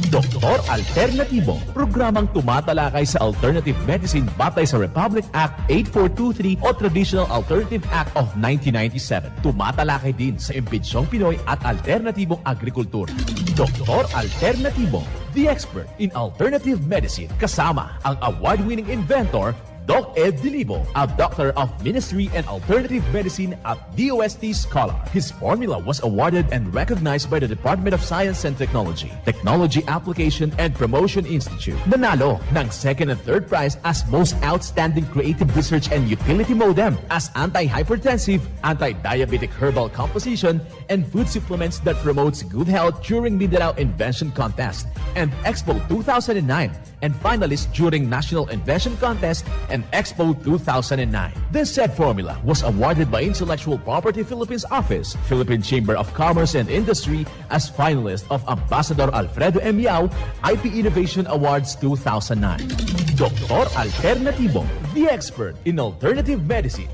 Doktor Alternatibo, programang tumatalakay sa alternative medicine batay sa Republic Act 8423 o Traditional Alternative Act of 1997. Tumatalakay din sa imbitsyong Pinoy at alternatibong agrikultura. Doktor Alternatibo, the expert in alternative medicine, kasama ang award-winning inventor Doc Ed Dilibo, a doctor of ministry and alternative medicine at DOST Scholar. His formula was awarded and recognized by the Department of Science and Technology, Technology Application and Promotion Institute. Nanalo ng second and third prize as Most Outstanding Creative Research and Utility Modem, as anti-hypertensive, anti-diabetic herbal composition, and food supplements that promotes good health during Mindanao Invention Contest and Expo 2009, and finalist during National Invention Contest and Expo 2009. This said formula was awarded by Intellectual Property Philippines Office, Philippine Chamber of Commerce and Industry as finalist of Ambassador Alfredo M. Yao IP Innovation Awards 2009. Doktor Alternatibo, the expert in alternative medicine.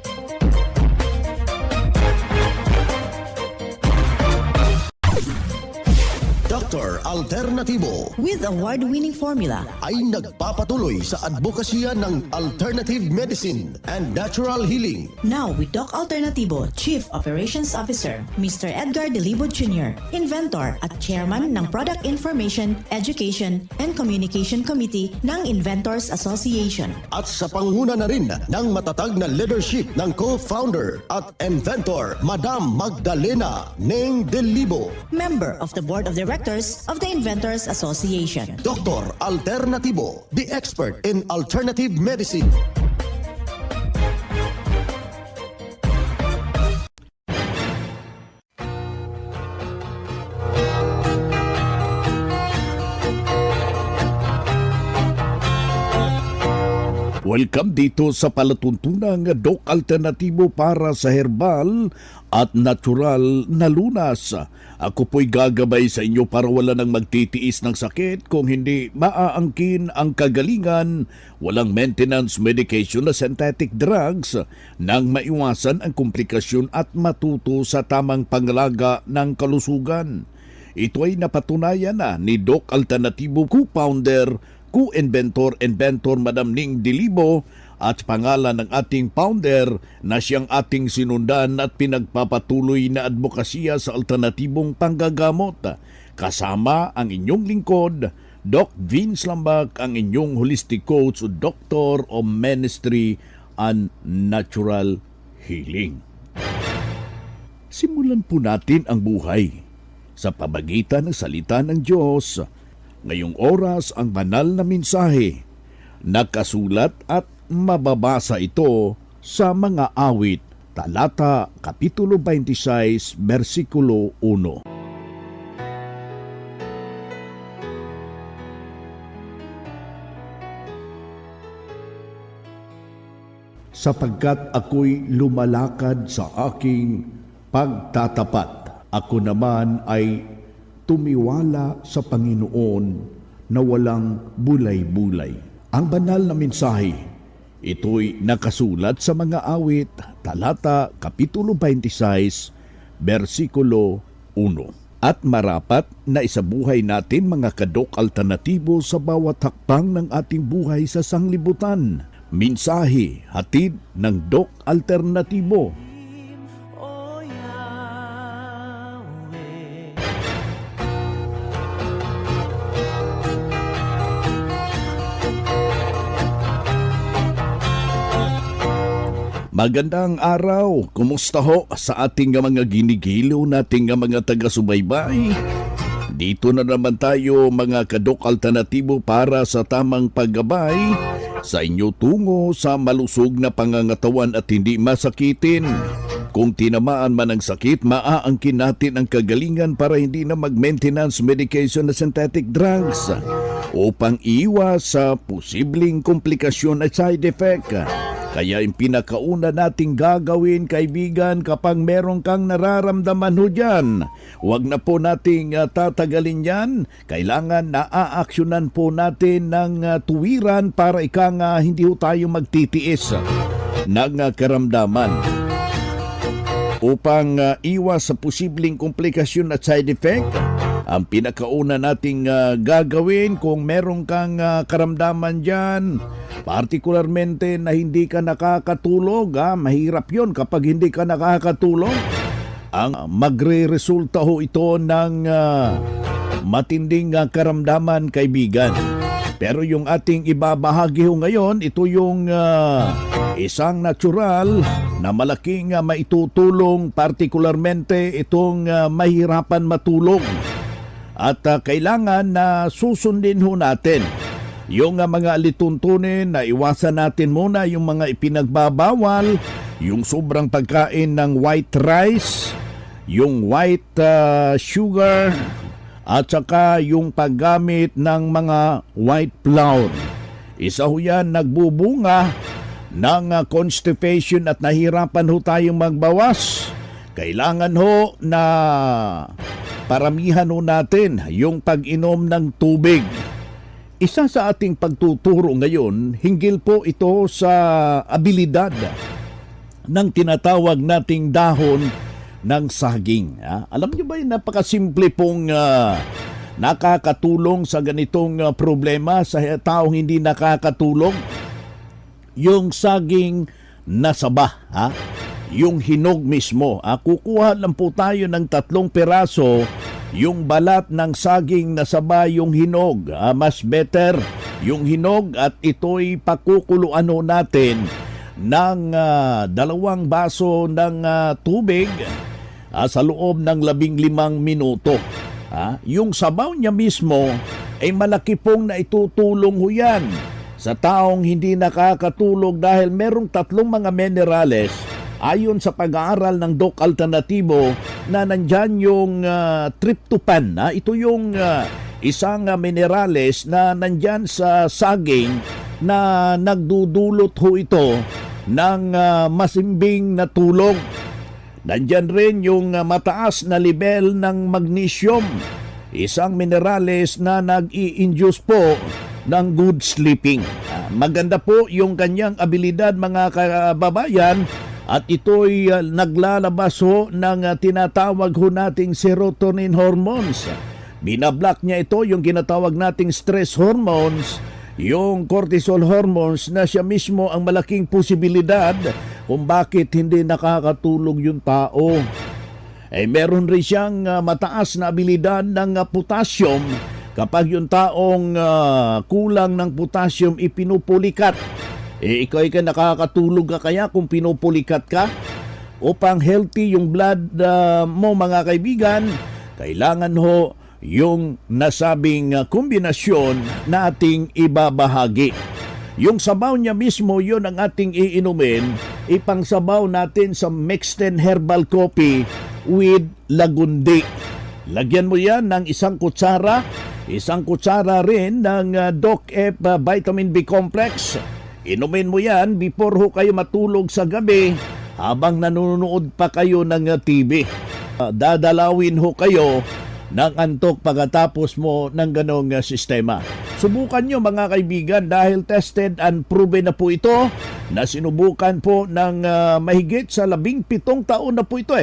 Dr. Alternatibo with award-winning formula ay nagpapatuloy sa advokasya ng alternative medicine and natural healing. Now with Doc Alternatibo, Chief Operations Officer, Mr. Edgar Dilibo Jr., Inventor at Chairman ng Product Information, Education and Communication Committee ng Inventors Association. At sa panguna na rin ng matatag na leadership ng co-founder at inventor, Madam Magdalena Neng Dilibo, Member of the Board of Directors of the Inventors Association. Dr. Alternatibo, the expert in alternative medicine. Welcome dito sa palatuntunang Doc Alternatibo para sa herbal at natural na lunas. Ako po'y gagabay sa inyo para wala nang magtitiis ng sakit kung hindi maaangkin ang kagalingan, walang maintenance medication na synthetic drugs nang maiwasan ang komplikasyon at matuto sa tamang pangalaga ng kalusugan. Ito ay napatunayan na ni Doc Alternatibo, co-founder, co-inventor, Madam Ning Dilibo at pangalan ng ating founder na siyang ating sinundan at pinagpapatuloy na advokasya sa alternatibong panggagamot. Kasama ang inyong lingkod, Doc Vince Lambak, ang inyong holistic coach o Doctor of Ministry and Natural Healing. Simulan po natin ang buhay sa pamagitan ng salita ng Diyos. Ngayong oras ang banal na mensahe, nakasulat at mababasa ito sa mga awit, talata, kapitulo 26, versikulo 1. Sapagkat ako'y lumalakad sa aking pagtatapat, ako naman ay tumiwala sa Panginoon na walang bulay-bulay. Ang banal na mensahe, ito'y nakasulat sa mga awit, talata, kapitulo 26, versikulo 1. At marapat na isabuhay natin mga kadok alternatibo sa bawat hakbang ng ating buhay sa sanglibutan. Mensahe hatid ng Doc Alternatibo. Magandang araw, kumusta ho sa ating mga ginigiliw nating mga taga-subaybay? Dito na naman tayo mga kadok alternatibo para sa tamang paggabay sa inyo tungo sa malusog na pangangatawan at hindi masakitin. Kung tinamaan man ang sakit, maaangkin natin ang kagalingan para hindi na mag-maintenance medication na synthetic drugs upang iwas sa posibleng komplikasyon at side effect. Kaya yung pinakauna nating gagawin, kaibigan, kapag meron kang nararamdaman ho dyan, huwag na po nating tatagalin yan. Kailangan naaaksyonan po natin ng tuwiran para hindi ho tayo magtitiis ng karamdaman. Upang iwas sa posibleng komplikasyon at side effect, Ang pinakauna nating gagawin kung meron kang karamdaman dyan, partikularmente na hindi ka nakakatulog, mahirap yon kapag hindi ka nakakatulog. Ang magre-resulta ho ito ng matinding karamdaman, kaibigan. Pero yung ating ibabahagi ho ngayon, ito yung isang natural na malaking maitutulong, partikularmente itong mahirapan matulog. At kailangan na susundin ho natin yung mga alituntunin na iwasan natin muna yung mga ipinagbabawal, yung sobrang pagkain ng white rice, yung white sugar, at saka yung paggamit ng mga white flour. Isa ho yan nagbubunga ng constipation at nahirapan ho tayong magbawas. Kailangan ho na paramihan ho natin yung pag-inom ng tubig. Isa sa ating pagtuturo ngayon, hinggil po ito sa abilidad ng tinatawag nating dahon ng saging. Alam niyo ba yung napakasimple pong nakakatulong sa ganitong problema sa taong hindi nakakatulog? Yung saging na saba, yung hinog mismo. Kukuha lang po tayo ng 3 piraso, yung balat ng saging na saba, yung hinog. Mas better yung hinog at ito'y pakukuluan natin ng 2 baso ng tubig sa loob ng 15 minuto. Yung sabaw niya mismo ay malaki pong naitutulong ho yan sa taong hindi nakakatulog dahil merong 3 mga minerales ayon sa pag-aaral ng Doc Alternativo na nandyan yung tryptophan. Ito yung isang minerales na nandyan sa saging na nagdudulot ho ito ng masimbing na tulog. Nandyan rin yung mataas na level ng magnesium, isang minerales na nag-i-induce po ng good sleeping. Maganda po yung kanyang abilidad, mga kababayan, at ito'y naglalabas ho ng tinatawag ho nating serotonin hormones. Binablock niya ito yung kinatawag nating stress hormones, yung cortisol hormones na siya mismo ang malaking posibilidad kung bakit hindi nakakatulog yung tao. Meron rin siyang mataas na abilidad ng potassium. Kapag yung taong kulang ng potassium ipinupulikat, ikaw ka nakakatulog ka kaya kung pinupulikat ka? Upang healthy yung blood mo, mga kaibigan, kailangan ho yung nasabing kombinasyon na ating ibabahagi. Yung sabaw niya mismo, yun ang ating iinumin. Ipangsabaw natin sa Mexten Herbal Coffee with Lagundi. Lagyan mo yan ng 1 kutsara, 1 kutsara rin ng Doc F Vitamin B Complex. Inumin mo yan before ho kayo matulog sa gabi habang nanonood pa kayo ng TV. Dadalawin ho kayo ng antok pagkatapos mo ng ganong sistema. Subukan nyo, mga kaibigan, dahil tested and proven na po ito, na sinubukan po ng mahigit sa 17 taon na po ito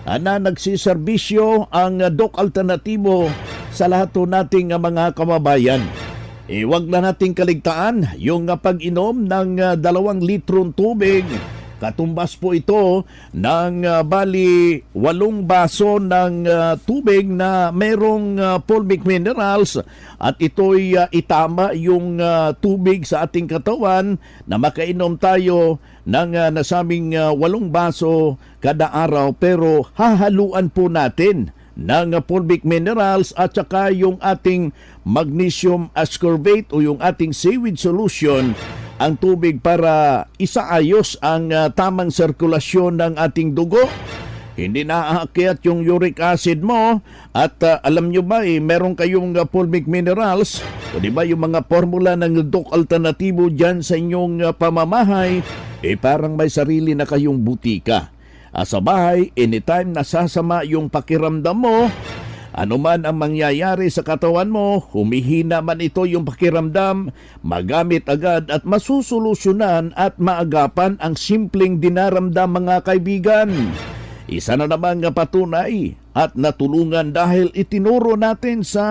na nagsiservisyo ang Doc Alternativo sa lahat po nating mga kababayan. Huwag na nating kaligtaan yung pag-inom ng 2 litrong tubig. Katumbas po ito ng bali 8 baso ng tubig na merong fulvic minerals, at ito'y itama yung tubig sa ating katawan na makainom tayo ng nasabing 8 baso kada araw, pero hahaluan po natin ng fulvic minerals at saka yung ating magnesium ascorbate o yung ating seaweed solution ang tubig para isaayos ang tamang sirkulasyon ng ating dugo. Hindi naaakyat yung uric acid mo, at alam nyo ba meron kayong fulvic minerals, o di ba yung mga formula ng Doc Alternativo dyan sa inyong pamamahay, parang may sarili na kayong butika. Sa bahay, anytime nasasama yung pakiramdam mo, ano man ang mangyayari sa katawan mo, humihina man ito yung pakiramdam, magamit agad at masusolusyonan at maagapan ang simpleng dinaramdam, mga kaibigan. Isa na naman nga patunay at natulungan dahil itinuro natin sa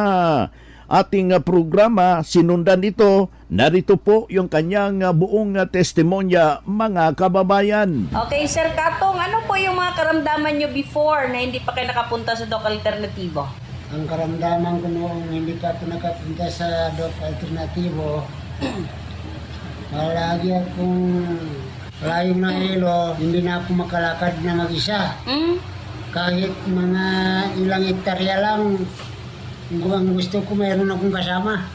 ating programa, sinundan ito, narito po yung kanyang buong testimonya, mga kababayan. Okay, Sir Katong, ano po yung mga karamdaman nyo before na hindi pa kayo nakapunta sa Doc Alternatibo? Ang karamdaman ko noong hindi pa ako nakapunta sa Doc Alternatibo, palagi akong layo na ilo, hindi na ako makalakad na mag-isa. Kahit mga ilang hektarya lang, ang gusto ko mayroon akong kasama.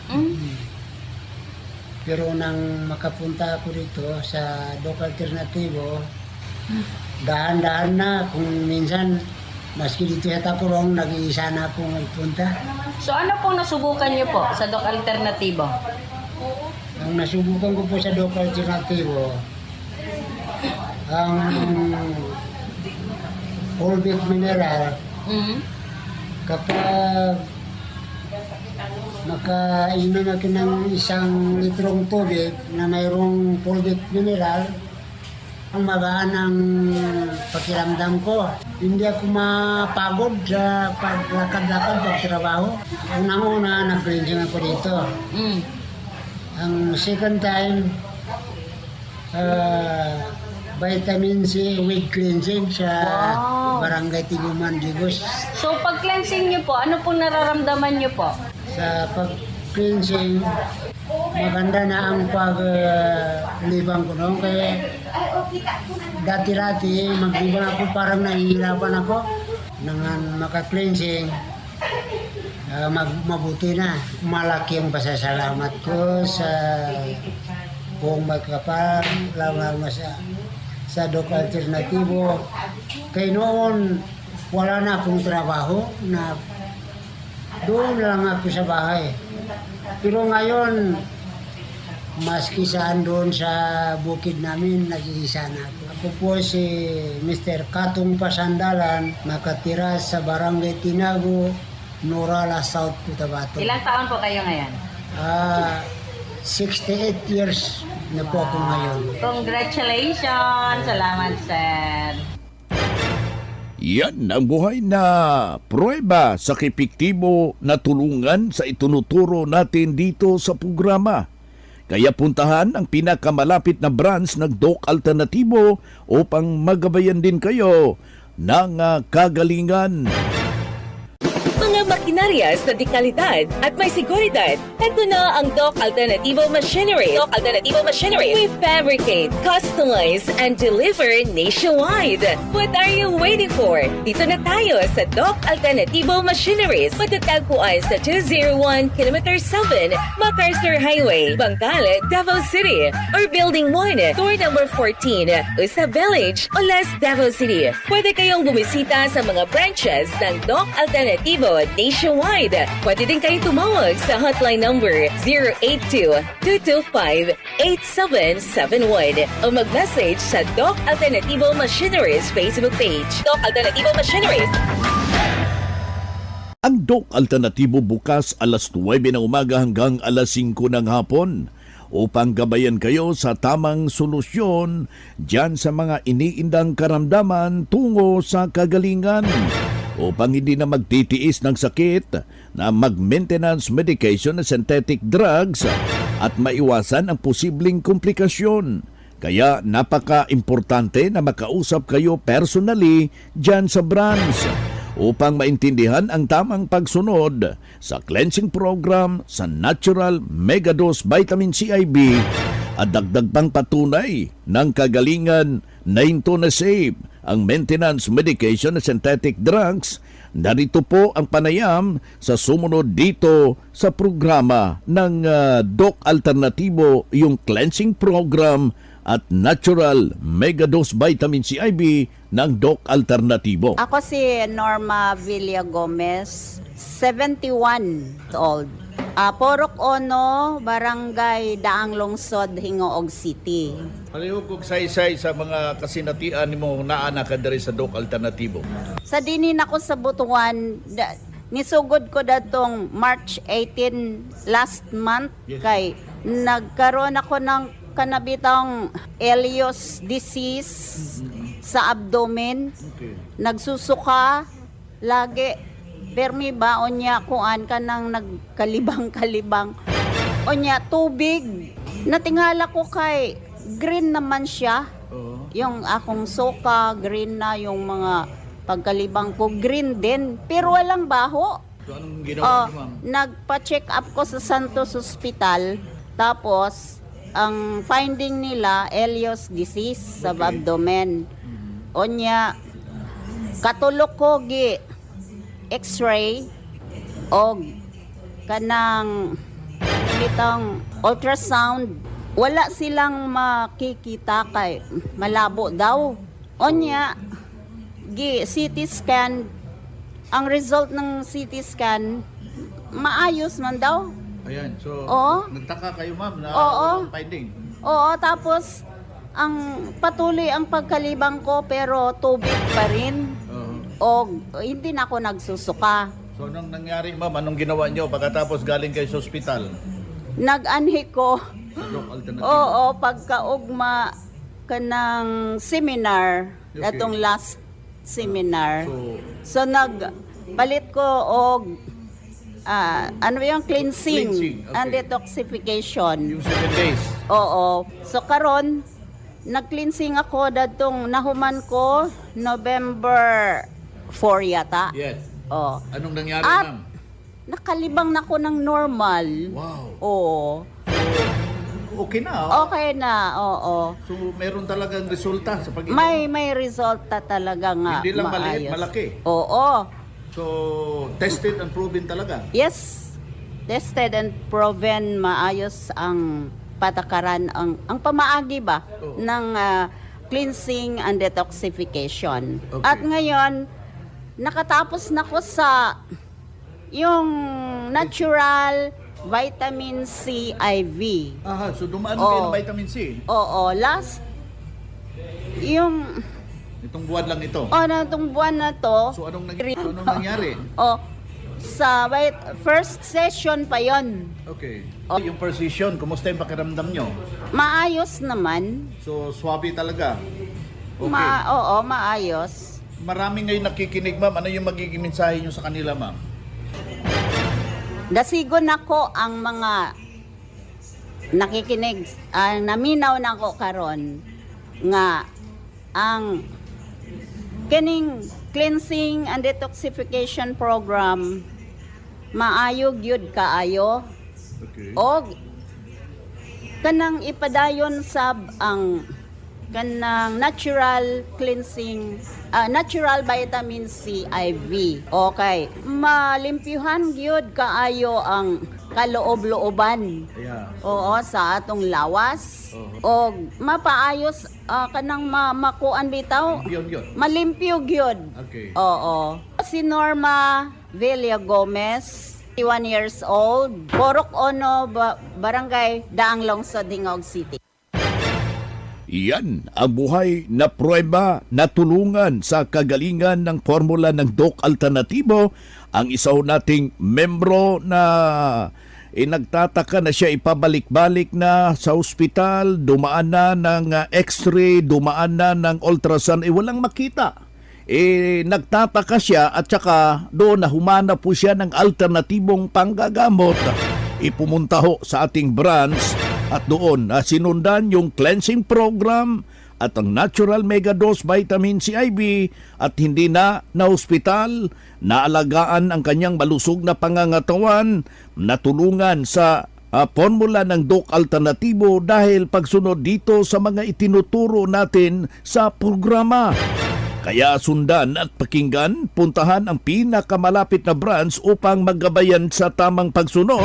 Pero nang makapunta ako dito sa Doc Alternatibo, dahan-dahan na kung minsan, maski dito sa Takurong, nag-iisa na akong magpunta. So ano pong nasubukan nyo po sa Doc Alternatibo? Ang nasubukan ko po sa Doc Alternativo, ang fulvic mineral, kapag makainom ako ng 1 litrong tubig na mayroong fulvic mineral, ang magaan ang pakiramdam ko. Hindi ako mapagod sa paglakad-lakad, pagtrabaho. Unang-una, nag-cleansing ako dito. Ang second time, vitamin C with cleansing sa Barangay Tiguman, Digos. So pag cleansing nyo po, ano pong nararamdaman nyo po? Sa pag-cleansing, maganda na ang paglibang ko noon. Kaya dati-dati, maglibang ako parang nahihirapan ako. Nang maka-cleansing, mabuti na. Malaki ang pasasalamat ko sa buong magkapal, lalo sa Doc Alternativo. Kaya noon, wala na akong trabaho na doon lang ako sa bahay. Pero ngayon, maski saan doon sa bukid namin, nag-iisa na ako. Ako po si Mr. Katong Pasandalan, nakatira sa Barangay Tinago, Norala, South Cotabato. Ilang taon po kayo ngayon? 68 years na po ako ngayon. Congratulations! Salamat, Sir. Yan ang buhay na pruweba sa epektibo na tulungan sa itunuturo natin dito sa programa. Kaya puntahan ang pinakamalapit na branch ng Doc Alternatibo upang magabayan din kayo ng kagalingan. Mga makinarias na dekalidad at may seguridad. Ito na ang Doc Alternativo Machinery. Doc Alternativo Machinery. We fabricate, customize, and deliver nationwide. What are you waiting for? Dito na tayo sa Doc Alternativo Machineries. Matatagpuan sa 201 km 7 MacArthur Highway, Bangkalet, Davao City. Or Building 1, Door number 14, Usa Village, Olas, Davao City. Pwede kayong bumisita sa mga branches ng Doc Alternativo nationwide. Pwede din kayong tumawag sa hotline number 082-225-8771 o mag-message sa Doc Alternativo Machineries Facebook page. Doc Alternativo Machineries. Ang Doc Alternatibo bukas alas 9 ng umaga hanggang alas 5 ng hapon upang gabayan kayo sa tamang solusyon dyan sa mga iniindang karamdaman tungo sa kagalingan. Upang hindi na magtitiis ng sakit na mag-maintenance medication na synthetic drugs at maiwasan ang posibleng komplikasyon. Kaya napaka-importante na makausap kayo personally dyan sa branch upang maintindihan ang tamang pagsunod sa cleansing program sa Natural Megadose Vitamin CIB at dagdag pang patunay ng kagalingan na ito na safe ang maintenance medication na synthetic drugs. Narito po ang panayam sa sumunod dito sa programa ng Doc Alternativo, yung cleansing program at Natural Megadose Vitamin CIB ng Doc Alternativo. Ako si Norma Villa Gomez, 71 old. Porok Ono, Barangay Daang Lungsod, Hingoog City. Palihog saysay sa mga kasinatian mo naa na kadiri sa Doc Alternativo. Sa dinin ako sa Butuan, nisugod ko datong March 18 last month. Kay nagkaroon ako ng kanabitang Elios disease sa abdomen. nagsusuka lagi. Permi ba onya kuan ka nang nagkalibang-kalibang. Onya tubig. Natingala ko kay green naman siya. Yung akong suka, green na, yung mga pagkalibang ko, green din. Pero walang baho. So anong ginawa niyo, ma'am? Nagpa-check up ko sa Santos Hospital. Tapos, ang finding nila, Elios disease sa abdomen. Onya, katulok ko gi x-ray o kanang bitang ultrasound. Wala silang makikita kay malabo daw. Onya, CT scan, ang result ng CT scan, maayos man daw. Ayan, so Oo. nagtaka kayo, ma'am, na Oo. walang finding. Oo, tapos ang patuloy ang pagkalibang ko pero tubig pa rin. O hindi na ako nagsusuka. So anong nangyari, ma'am? Anong ginawa niyo pagkatapos galing kayo sa ospital? Nag-anhi ko. Sa Doc Alternative? Oo, pagkaugma ka ng seminar, Okay. atong last seminar. So, So nagpalit ko og ano yung cleansing, Cleansing, okay. and detoxification. yung 7 days. Oo. So karon nag-cleansing ako datong nahuman ko November 4 yata. Yes. Oh. Anong nangyari, At ma'am? nakalibang na ko ng normal. Wow. Oo. Okay na, oh. Okay na. Oo. So, meron talagang resulta sa pag May resulta talaga nga. Hindi lang maliit, maayos. malaki. Oo. So, tested and proven talaga. Yes. Tested and proven maayos ang patakaran, ang pamaagi ba Oo. ng cleansing and detoxification. Okay. At ngayon, nakatapos na ko sa yung natural vitamin C IV. Aha, so dumaan Oo. kayo ng vitamin C. Oo, last yung Itong buwan lang ito. itong buwan na to. So, anong nangyari? Oh, sa first session pa yon. Okay. Oh. Yung precision, kumusta yung pakiramdam nyo? Maayos naman. So, swabe talaga. Okay. Oo, maayos. Marami ngayon nakikinig, ma'am. Ano yung magiging mensahe nyo sa kanila, ma'am? Dasigon ako ang mga nakikinig, naminaw na ako karon nga ang kining cleansing and detoxification program maayo gyud kaayo Okay. og kanang ipadayon sab ang kanang natural cleansing, natural vitamin C IV. Okay. Malimpyuhan gyud kaayo ang kaloob-looban. Yeah. Oo, sa atong lawas. O mapaayos kanang makuan bitaw. Yun. Malimpyo gyud. Okay. Oo. Si Norma Villa Gomez, 21 years old, Porok Ono, Barangay Daang Lungsod, Dingog City. Iyan ang buhay na prueba na tulungan sa kagalingan ng formula ng Doc Alternativo. Ang isa nating membro na nagtataka na siya ipabalik-balik na sa ospital, dumaan na ng x-ray, dumaan na ng ultrasound, walang makita. Nagtataka siya at saka doon na humana po siya ng alternatibong panggagamot. Ipumunta ho sa ating branch at doon sinundan yung cleansing program at ang natural megadose vitamin C IV at hindi na ospital, naalagaan ang kanyang malusog na pangangatawan, natulungan sa formula ng Doc Alternativo dahil pagsunod dito sa mga itinuturo natin sa programa. Kaya sundan at pakinggan, puntahan ang pinakamalapit na branch upang maggabayan sa tamang pagsunod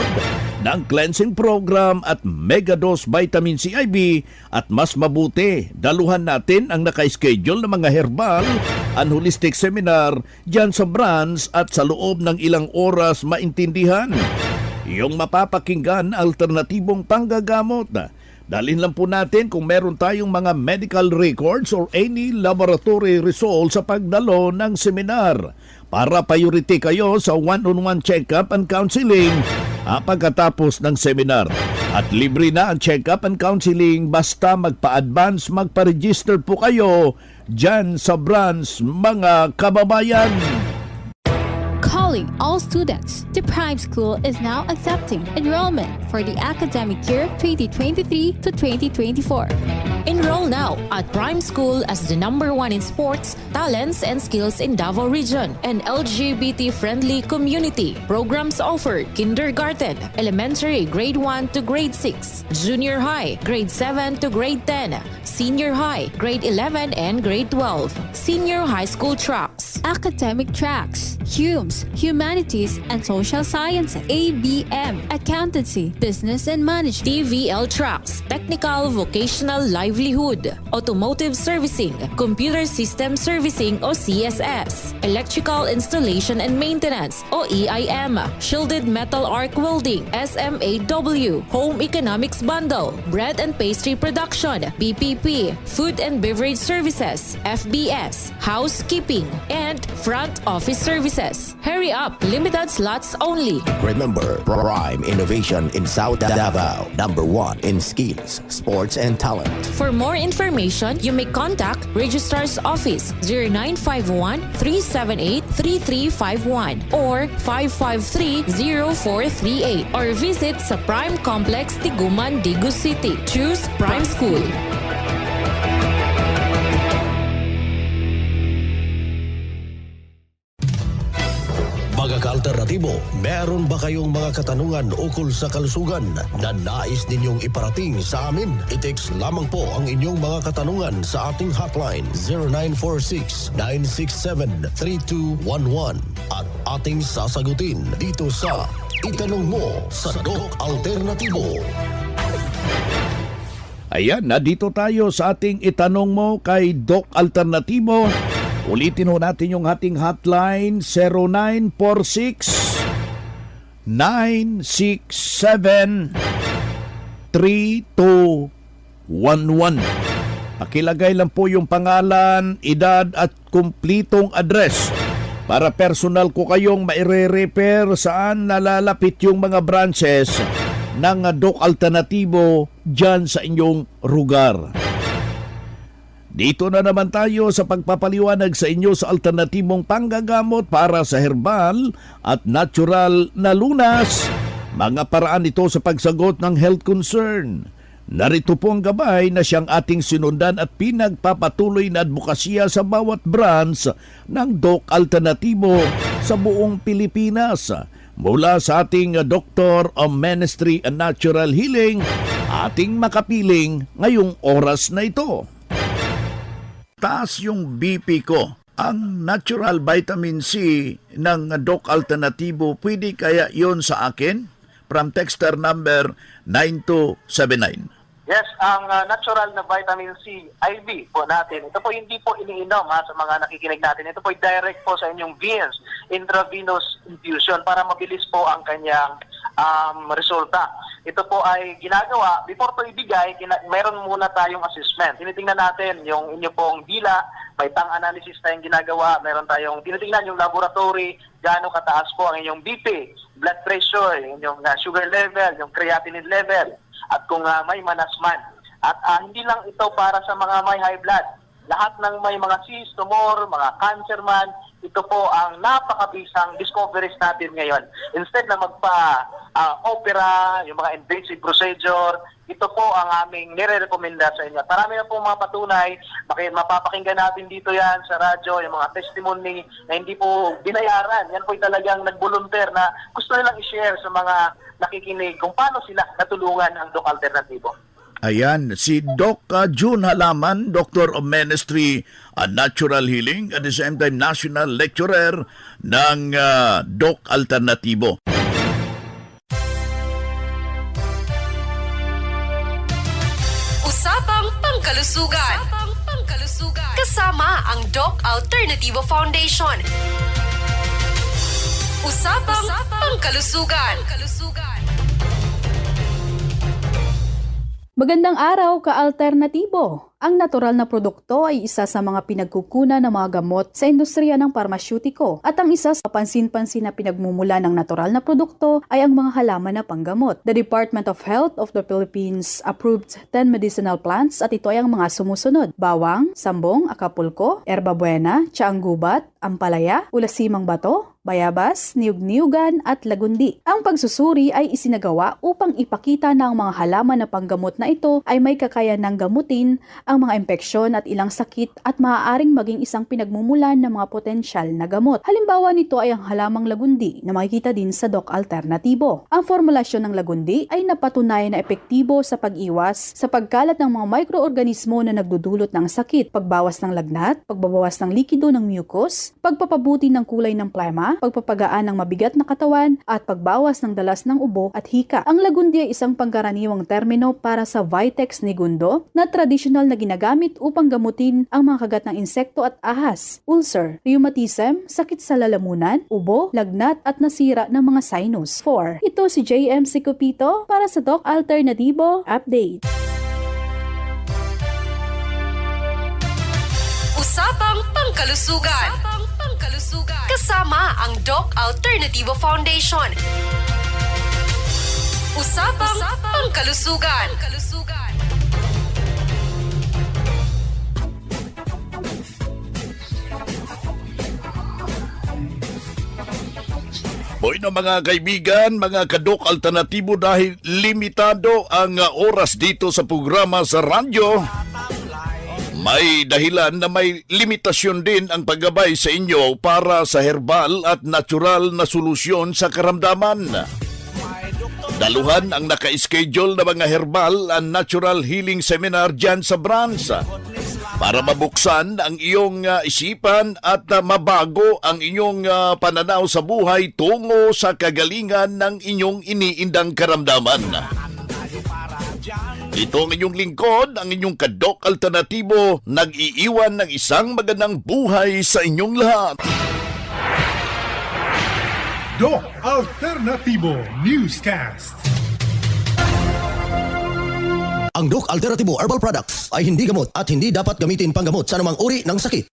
ng cleansing program at megadose vitamin C IV at mas mabuti, daluhan natin ang naka-schedule ng mga herbal and holistic seminar dyan sa branch at sa loob ng ilang oras maintindihan yung mapapakinggan alternatibong panggagamot. Dalhin lang po natin kung meron tayong mga medical records or any laboratory results sa pagdalo ng seminar para priority kayo sa one-on-one check-up and counseling pagkatapos ng seminar. At libre na ang check-up and counseling basta magpa-advance, magpa-register po kayo dyan sa branch, mga kababayan. Calling all students. The Prime School is now accepting enrollment for the academic year 2023 to 2024. Enroll now at Prime School as the #1 in sports, talents, and skills in Davao Region. An LGBT-friendly community. Programs offered: kindergarten, elementary, grade 1 to grade 6, junior high, grade 7 to grade 10, senior high, grade 11 and grade 12, senior high school tracks. Academic tracks: HUMS, Humanities and Social Sciences, ABM, Accountancy, Business and Management, TVL tracks, technical vocational livelihood, automotive servicing, computer system servicing o CSS, electrical installation and maintenance o EIM, shielded metal arc welding, SMAW, home economics bundle, bread and pastry production, BPP, food and beverage services, FBS, housekeeping, and front office services. Hurry up, limited slots only. Remember, Prime Innovation in South Davao, #1 in skills, sports, and talent. For more information, you may contact Registrar's Office 0951-378-3351 or 553-0438 or visit sa Prime Complex, Tiguman, Digu City. Choose Prime School. Mga ka-alternatibo, meron ba kayong mga katanungan ukol sa kalusugan na nais ninyong iparating sa amin? I-text lamang po ang inyong mga katanungan sa ating hotline 0946-967-3211 at ating sasagutin dito sa Itanong Mo sa Doc Alternatibo. Ayan, nandito tayo sa ating Itanong Mo kay Doc Alternatibo. Ulitin ho natin yung ating hotline 0946-967-3211. Pakilagay lang po yung pangalan, edad at kumplitong address para personal ko kayong maire-refer saan nalalapit yung mga branches ng Doc Alternatibo dyan sa inyong lugar. Dito na naman tayo sa pagpapaliwanag sa inyo sa alternatibong panggagamot para sa herbal at natural na lunas. Mga paraan ito sa pagsagot ng health concern. Narito po ang gabay na siyang ating sinundan at pinagpapatuloy na advokasya sa bawat branch ng Doc Alternatibo sa buong Pilipinas. Mula sa ating Doctor of Ministry and Natural Healing, ating makapiling ngayong oras na ito. Taas yung BP ko. Ang natural vitamin C ng Doc Alternatibo, pwede kaya yon sa akin? From texter number 9279. Yes, ang natural na vitamin C IV po natin. Ito po hindi po iniinom sa mga nakikinig natin. Ito po direct po sa inyong veins, intravenous infusion para mabilis po ang kanyang resulta. Ito po ay ginagawa, before po ibigay, meron muna tayong assessment. Tinitingnan natin yung inyo pong dila, may tang analysis tayong ginagawa, meron tayong tinitingnan yung laboratory, gaano kataas po ang inyong BP, blood pressure, yung sugar level, yung creatinine level, at kung may manasman. At hindi lang ito para sa mga may high blood. Lahat ng may mga cyst, tumor, mga cancer man, ito po ang napakabisang discoveries natin ngayon. Instead na magpa-opera, yung mga invasive procedure, ito po ang aming nire-recommenda sa inyo. Marami na po mga patunay, mapapakinggan natin dito yan sa radyo, yung mga testimony na hindi po binayaran. Yan po talagang nag-volunteer na gusto nilang i-share sa mga nakikinig kung paano sila natulungan ng Doc Alternatibo. Ayan, si Doc June Halaman, Doctor of Ministry and Natural Healing, at the same time National Lecturer ng Doc Alternatibo. Usapang Pangkalusugan. Kasama ang Doc Alternativo Foundation. Usapang Pangkalusugan. Magandang araw, ka-alternatibo! Ang natural na produkto ay isa sa mga pinagkukunan ng mga gamot sa industriya ng parmasyutiko at ang isa sa pansin-pansin na pinagmumula ng natural na produkto ay ang mga halaman na panggamot. The Department of Health of the Philippines approved 10 medicinal plants at ito ay ang mga sumusunod: bawang, sambong, akapulko, erba buena, tsaang gubat, ampalaya, ulasimang bato, bayabas, niyug-niyugan at lagundi. Ang pagsusuri ay isinagawa upang ipakita na ang mga halaman na panggamot na ito ay may kakayanang gamutin ang mga impeksyon at ilang sakit at maaaring maging isang pinagmumulan ng mga potensyal na gamot. Halimbawa nito ay ang halamang lagundi na makikita din sa Doc Alternatibo. Ang formulasyon ng lagundi ay napatunayan na epektibo sa pag-iwas sa pagkalat ng mga mikroorganismo na nagdudulot ng sakit, pagbawas ng lagnat, pagbabawas ng likido ng mucus, pagpapabuti ng kulay ng plema, pagpapagaan ng mabigat na katawan, at pagbawas ng dalas ng ubo at hika. Ang lagundi ay isang pangkaraniwang termino para sa Vitex nigundo na tradisyonal na ginagamit upang gamutin ang mga kagat ng insekto at ahas, ulcer, rheumatism, sakit sa lalamunan, ubo, lagnat at nasira ng mga sinus. 4. Ito si JM Sicupito para sa Doc Alternatibo Update. Usapang Pangkalusugan. Kasama ang Doc Alternativo Foundation. Usapang Pangkalusugan. Bueno mga kaibigan, mga kadok alternatibo, dahil limitado ang oras dito sa programa sa radyo, may dahilan na may limitasyon din ang paggabay sa inyo para sa herbal at natural na solusyon sa karamdaman. Daluhan ang naka-schedule na mga herbal and natural healing seminar dyan sa branch para mabuksan ang iyong isipan at mabago ang inyong pananaw sa buhay tungo sa kagalingan ng inyong iniindang karamdaman. Ito ang inyong lingkod, ang inyong kadok alternatibo, nag-iiwan ng isang magandang buhay sa inyong lahat. Doc Alternativo Newscast. Ang Doc Alternativo Herbal Products ay hindi gamot at hindi dapat gamitin panggamot sa anumang uri ng sakit.